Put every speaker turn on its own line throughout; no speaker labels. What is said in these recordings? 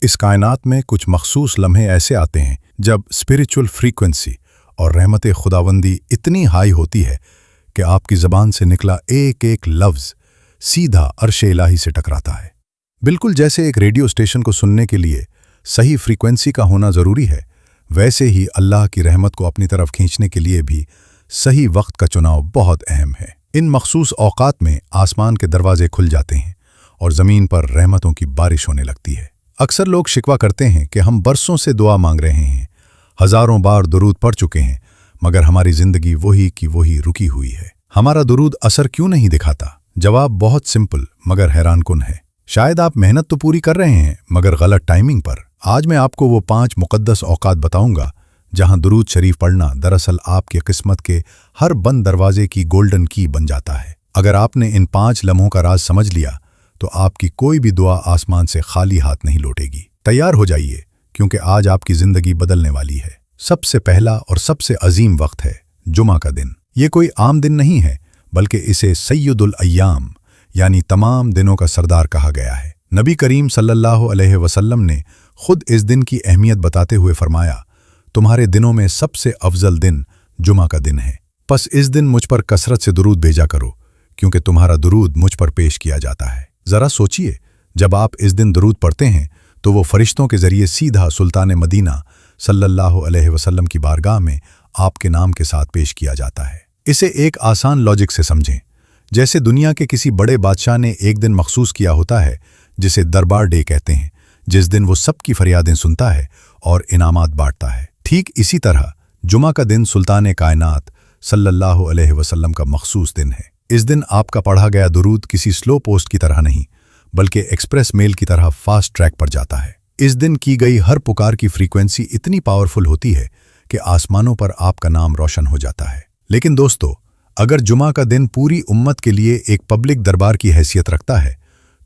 इस कायनात में कुछ मखसूस लम्हे ऐसे आते हैं जब स्पिरिचुअल फ्रीक्वेंसी और रहमत खुदावंदी इतनी हाई होती है कि आपकी ज़बान से निकला एक एक लफ्ज़ सीधा अर्श इलाही से टकराता है। बिल्कुल जैसे एक रेडियो स्टेशन को सुनने के लिए सही फ्रीक्वेंसी का होना ज़रूरी है, वैसे ही अल्लाह की रहमत को अपनी तरफ खींचने के लिए भी सही वक्त का चुनाव बहुत अहम है। इन मखसूस औकात में आसमान के दरवाजे खुल जाते हैं और ज़मीन पर रहमतों की बारिश होने लगती है। अक्सर लोग शिकवा करते हैं कि हम बरसों से दुआ मांग रहे हैं, हज़ारों बार दुरूद पढ़ चुके हैं, मगर हमारी ज़िंदगी वही की वही रुकी हुई है। हमारा दुरूद असर क्यों नहीं दिखाता? जवाब बहुत सिंपल मगर हैरानकुन है। शायद आप मेहनत तो पूरी कर रहे हैं मगर गलत टाइमिंग पर। आज मैं आपको वो 5 मुक़द्दस औकात बताऊंगा जहां दुरूद शरीफ पढ़ना दरअसल आपकी किस्मत के हर बंद दरवाजे की गोल्डन की बन जाता है। अगर आपने इन 5 लम्हों का राज समझ लिया तो आपकी कोई भी दुआ आसमान से खाली हाथ नहीं लौटेगी। तैयार हो जाइए क्योंकि आज आपकी ज़िंदगी बदलने वाली है। सबसे पहला और सबसे अजीम वक्त है जुमा का दिन। ये कोई आम दिन नहीं है बल्कि इसे सैयदुल अय्याम यानी तमाम दिनों का सरदार कहा गया है। नबी करीम सल्लल्लाहु अलैहि वसल्लम ने खुद इस दिन की अहमियत बताते हुए फरमाया, तुम्हारे दिनों में सबसे अफजल दिन जुमा का दिन है। बस इस दिन मुझ पर कसरत से दुरूद भेजा करो क्योंकि तुम्हारा दुरूद मुझ पर पेश किया जाता है। ज़रा सोचिए, जब आप इस दिन दुरूद पढ़ते हैं तो वो फरिश्तों के ज़रिए सीधा सुल्तान मदीना सल्लल्लाहु अलैहि वसल्लम की बारगाह में आपके नाम के साथ पेश किया जाता है। इसे एक आसान लॉजिक से समझें। जैसे दुनिया के किसी बड़े बादशाह ने एक दिन मखसूस किया होता है जिसे दरबार डे कहते हैं, जिस दिन वो सबकी फरियादें सुनता है और इनामात बांटता है। ठीक इसी तरह जुमा का दिन सुल्तान कायनात सल्लल्लाहु अलैहि वसल्लम का मखसूस दिन है। इस दिन आपका पढ़ा गया दुरूद किसी स्लो पोस्ट की तरह नहीं बल्कि एक्सप्रेस मेल की तरह फास्ट ट्रैक पर जाता है। इस दिन की गई हर पुकार की फ्रीक्वेंसी इतनी पावरफुल होती है कि आसमानों पर आपका नाम रोशन हो जाता है। लेकिन दोस्तों, अगर जुमा का दिन पूरी उम्मत के लिए एक पब्लिक दरबार की हैसियत रखता है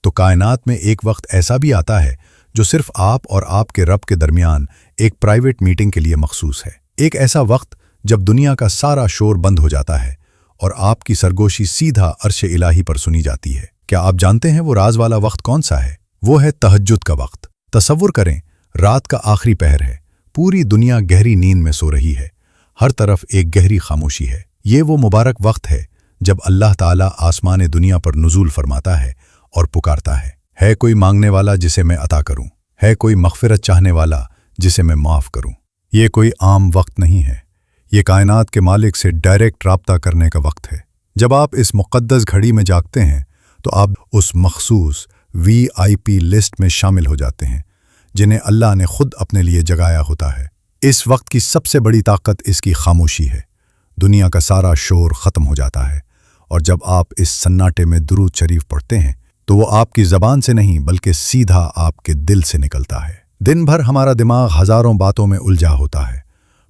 तो कायनात में एक वक्त ऐसा भी आता है जो सिर्फ आप और आपके रब के दरमियान एक प्राइवेट मीटिंग के लिए मखसूस है। एक ऐसा वक्त जब दुनिया का सारा शोर बंद हो जाता है और आपकी सरगोशी सीधा अर्श इलाही पर सुनी जाती है। क्या आप जानते हैं वो राज वाला वक्त कौन सा है? वो है तहज्जुद का वक्त। तसव्वुर करें, रात का आखिरी पहर है, पूरी दुनिया गहरी नींद में सो रही है, हर तरफ एक गहरी खामोशी है। ये वो मुबारक वक्त है जब अल्लाह ताला आसमान दुनिया पर नुज़ूल फरमाता है और पुकारता है कोई मांगने वाला जिसे मैं अता करूं, है कोई मग़फ़िरत चाहने वाला जिसे मैं माफ़ करूं। ये कोई आम वक्त नहीं है, ये कायनात के मालिक से डायरेक्ट राब्ता करने का वक्त है। जब आप इस मुक़द्दस घड़ी में जागते हैं तो आप उस मखसूस VIP लिस्ट में शामिल हो जाते हैं जिन्हें अल्लाह ने खुद अपने लिए जगाया होता है। इस वक्त की सबसे बड़ी ताकत इसकी खामोशी है। दुनिया का सारा शोर ख़त्म हो जाता है और जब आप इस सन्नाटे में दुरूद शरीफ पढ़ते हैं तो वो आपकी ज़बान से नहीं बल्कि सीधा आपके दिल से निकलता है। दिन भर हमारा दिमाग हज़ारों बातों में उलझा होता है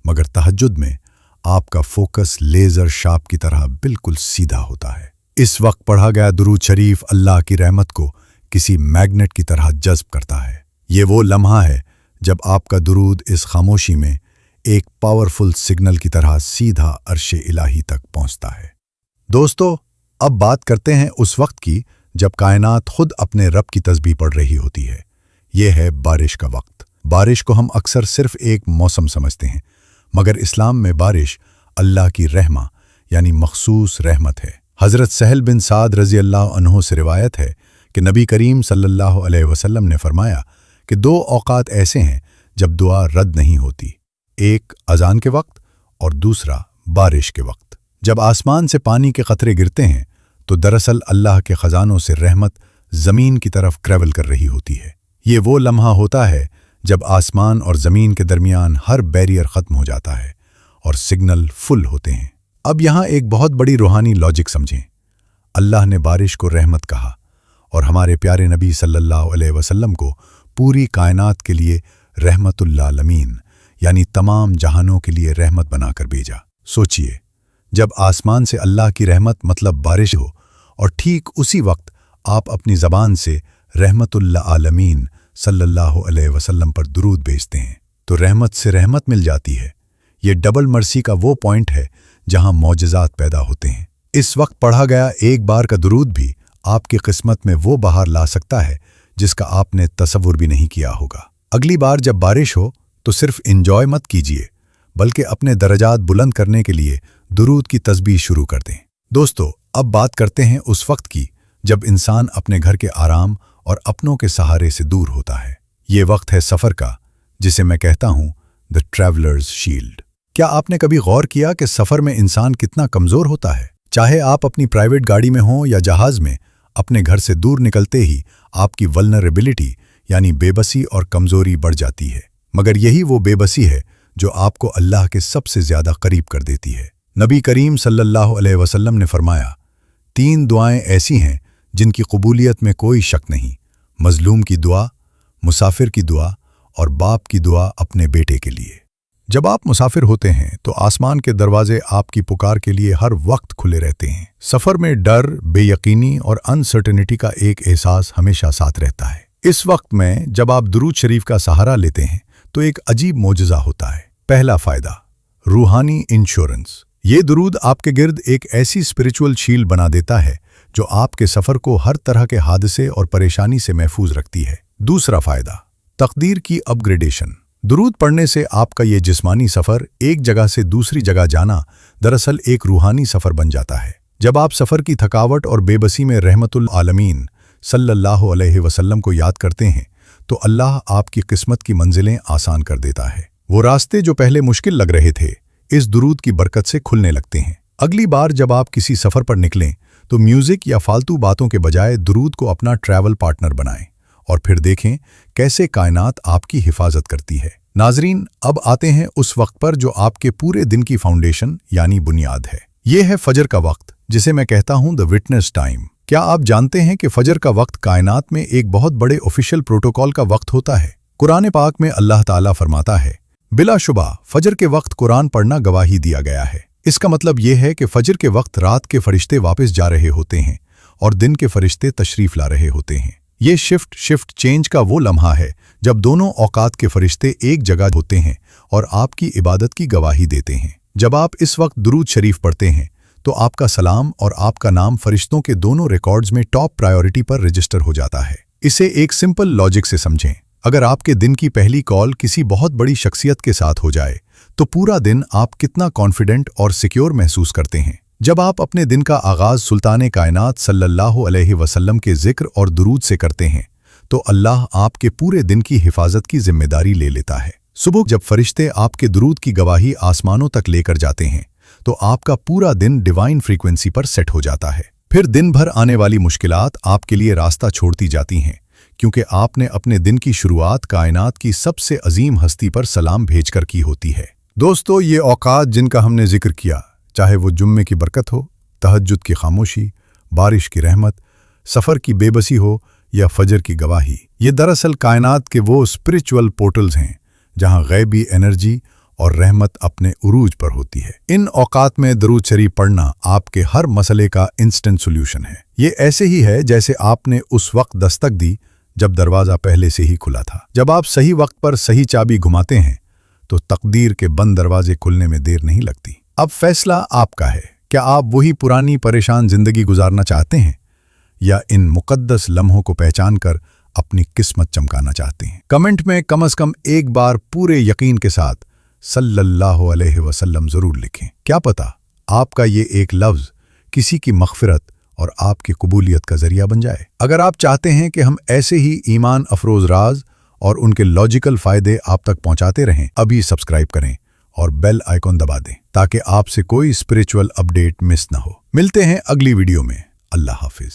मगर तहज्जुद में आपका फोकस लेज़र शार्प की तरह बिल्कुल सीधा होता है। इस वक्त पढ़ा गया दुरूद शरीफ अल्लाह की रहमत को किसी मैग्नेट की तरह जज्ब करता है। ये वो लम्हा है जब आपका दुरूद इस खामोशी में एक पावरफुल सिग्नल की तरह सीधा अर्श इलाही तक पहुंचता है। दोस्तों, अब बात करते हैं उस वक्त की जब कायनात खुद अपने रब की तस्बीह पढ़ रही होती है। यह है बारिश का वक्त। बारिश को हम अक्सर सिर्फ एक मौसम समझते हैं मगर इस्लाम में बारिश अल्लाह की रहमा यानी मखसूस रहमत है। हज़रत सहल बिन साद रज़ी अल्लाह अन्हु से रिवायत है कि नबी करीम सल्लल्लाहु अलैहि वसल्लम ने फरमाया कि 2 औकात ऐसे हैं जब दुआ रद्द नहीं होती, एक अज़ान के वक्त और दूसरा बारिश के वक्त। जब आसमान से पानी के कतरे गिरते हैं तो दरअसल अल्लाह के ख़जानों से रहमत ज़मीन की तरफ ट्रैवल कर रही होती है। ये वो लम्हा होता है जब आसमान और ज़मीन के दरमियान हर बैरियर ख़त्म हो जाता है और सिग्नल फुल होते हैं। अब यहाँ एक बहुत बड़ी रूहानी लॉजिक समझें। अल्लाह ने बारिश को रहमत कहा और हमारे प्यारे नबी सल्लल्लाहु अलैहि वसल्लम को पूरी कायनात के लिए रहमतुल आलमीन यानी तमाम जहानों के लिए रहमत बनाकर भेजा। सोचिए, जब आसमान से अल्लाह की रहमत मतलब बारिश हो और ठीक उसी वक्त आप अपनी ज़बान से रहमतुल आलमीन सल्लल्लाहु अलैहि वसल्लम पर दुरूद भेजते हैं तो रहमत से रहमत मिल जाती है। ये डबल मर्सी का वो पॉइंट है जहां मौजज़ात पैदा होते हैं। इस वक्त पढ़ा गया एक बार का दुरूद भी आपकी किस्मत में वो बहार ला सकता है जिसका आपने तसव्वुर भी नहीं किया होगा। अगली बार जब बारिश हो तो सिर्फ इंजॉय मत कीजिए, बल्कि अपने दर्जात बुलंद करने के लिए दुरूद की तस्बीह शुरू कर दें। दोस्तों, अब बात करते हैं उस वक्त की जब इंसान अपने घर के आराम और अपनों के सहारे से दूर होता है। ये वक्त है सफ़र का, जिसे मैं कहता हूँ द ट्रैवलर्स शील्ड। क्या आपने कभी गौर किया कि सफ़र में इंसान कितना कमज़ोर होता है? चाहे आप अपनी प्राइवेट गाड़ी में हों या जहाज़ में, अपने घर से दूर निकलते ही आपकी वल्नरेबिलिटी यानी बेबसी और कमज़ोरी बढ़ जाती है। मगर यही वो बेबसी है जो आपको अल्लाह के सबसे ज़्यादा करीब कर देती है। नबी करीम सल्लल्लाहु अलैहि वसल्लम ने फरमाया, 3 दुआएं ऐसी हैं जिनकी कबूलियत में कोई शक नहीं, मजलूम की दुआ, मुसाफिर की दुआ और बाप की दुआ अपने बेटे के लिए। जब आप मुसाफिर होते हैं तो आसमान के दरवाजे आपकी पुकार के लिए हर वक्त खुले रहते हैं। सफ़र में डर, बेयकीनी और अनसर्टेनिटी का एक एहसास हमेशा साथ रहता है। इस वक्त में जब आप दुरूद शरीफ का सहारा लेते हैं तो एक अजीब मोजज़ा होता है। पहला फ़ायदा, रूहानी इंश्योरेंस। ये दुरूद आपके गिर्द एक ऐसी स्पिरिचुअल शील्ड बना देता है जो आपके सफ़र को हर तरह के हादसे और परेशानी से महफूज रखती है। दूसरा फ़ायदा, तकदीर की अपग्रेडेशन। दुरूद पढ़ने से आपका ये जिस्मानी सफ़र, एक जगह से दूसरी जगह जाना, दरअसल एक रूहानी सफ़र बन जाता है। जब आप सफ़र की थकावट और बेबसी में रहमतुल आलमीन सल्लल्लाहु अलैहि वसल्लम को याद करते हैं तो अल्लाह आपकी किस्मत की मंजिलें आसान कर देता है। वो रास्ते जो पहले मुश्किल लग रहे थे, इस दुरूद की बरकत से खुलने लगते हैं। अगली बार जब आप किसी सफ़र पर निकलें तो म्यूज़िक या फालतू बातों के बजाय दुरूद को अपना ट्रैवल पार्टनर बनाएं और फिर देखें कैसे कायनात आपकी हिफाजत करती है। नाजरीन, अब आते हैं उस वक्त पर जो आपके पूरे दिन की फाउंडेशन यानी बुनियाद है। ये है फजर का वक्त, जिसे मैं कहता हूँ द विटनेस टाइम। क्या आप जानते हैं कि फजर का वक्त कायनात में एक बहुत बड़े ऑफिशियल प्रोटोकॉल का वक्त होता है? कुरान पाक में अल्लाह ताला फरमाता है, बिलाशुबा फजर के वक्त कुरान पढ़ना गवाही दिया गया है। इसका मतलब यह है कि फजर के वक्त रात के फरिश्ते वापस जा रहे होते हैं और दिन के फरिश्ते तशरीफ ला रहे होते हैं। ये शिफ्ट चेंज का वो लम्हा है जब दोनों औकात के फरिश्ते एक जगह होते हैं और आपकी इबादत की गवाही देते हैं। जब आप इस वक्त दुरूद शरीफ पढ़ते हैं तो आपका सलाम और आपका नाम फरिश्तों के दोनों रिकॉर्ड्स में टॉप प्रायोरिटी पर रजिस्टर हो जाता है। इसे एक सिंपल लॉजिक से समझें। अगर आपके दिन की पहली कॉल किसी बहुत बड़ी शख्सियत के साथ हो जाए तो पूरा दिन आप कितना कॉन्फिडेंट और सिक्योर महसूस करते हैं। जब आप अपने दिन का आगाज़ सुल्ताने कायनात सल्लल्लाहु अलैहि वसल्लम के जिक्र और दुरूद से करते हैं तो अल्लाह आपके पूरे दिन की हिफाजत की जिम्मेदारी ले लेता है। सुबह जब फरिश्ते आपके दुरूद की गवाही आसमानों तक लेकर जाते हैं तो आपका पूरा दिन डिवाइन फ्रीक्वेंसी पर सेट हो जाता है। फिर दिन भर आने वाली मुश्किलात आपके लिए रास्ता छोड़ती जाती हैं, क्योंकि आपने अपने दिन की शुरुआत कायनात की सबसे अजीम हस्ती पर सलाम भेजकर की होती है। दोस्तों, ये औकात जिनका हमने जिक्र किया, चाहे वो जुम्मे की बरकत हो, तहज्जुद की खामोशी, बारिश की रहमत, सफ़र की बेबसी हो या फजर की गवाही, ये दरअसल कायनात के वो स्पिरिचुअल पोर्टल्स हैं जहां गैबी एनर्जी और रहमत अपने उरूज पर होती है। इन औकात में दरूद शरीफ पढ़ना आपके हर मसले का इंस्टेंट सोल्यूशन है। ये ऐसे ही है जैसे आपने उस वक्त दस्तक दी जब दरवाज़ा पहले से ही खुला था। जब आप सही वक्त पर सही चाबी घुमाते हैं तो तकदीर के बंद दरवाजे खुलने में देर नहीं लगती। अब फैसला आपका है। क्या आप वही पुरानी परेशान जिंदगी गुजारना चाहते हैं या इन मुकद्दस लम्हों को पहचान कर अपनी किस्मत चमकाना चाहते हैं? कमेंट में कम से कम एक बार पूरे यकीन के साथ सल्लल्लाहु अलैहि वसल्लम ज़रूर लिखें। क्या पता आपका ये एक लफ्ज़ किसी की मग़फ़िरत और आपकी कबूलियत का ज़रिया बन जाए। अगर आप चाहते हैं कि हम ऐसे ही ईमान अफरोज़ राज और उनके लॉजिकल फ़ायदे आप तक पहुंचाते रहें, अभी सब्सक्राइब करें और बेल आइकॉन दबा दें ताकि आपसे कोई स्पिरिचुअल अपडेट मिस न हो। मिलते हैं अगली वीडियो में। अल्लाह हाफिज़।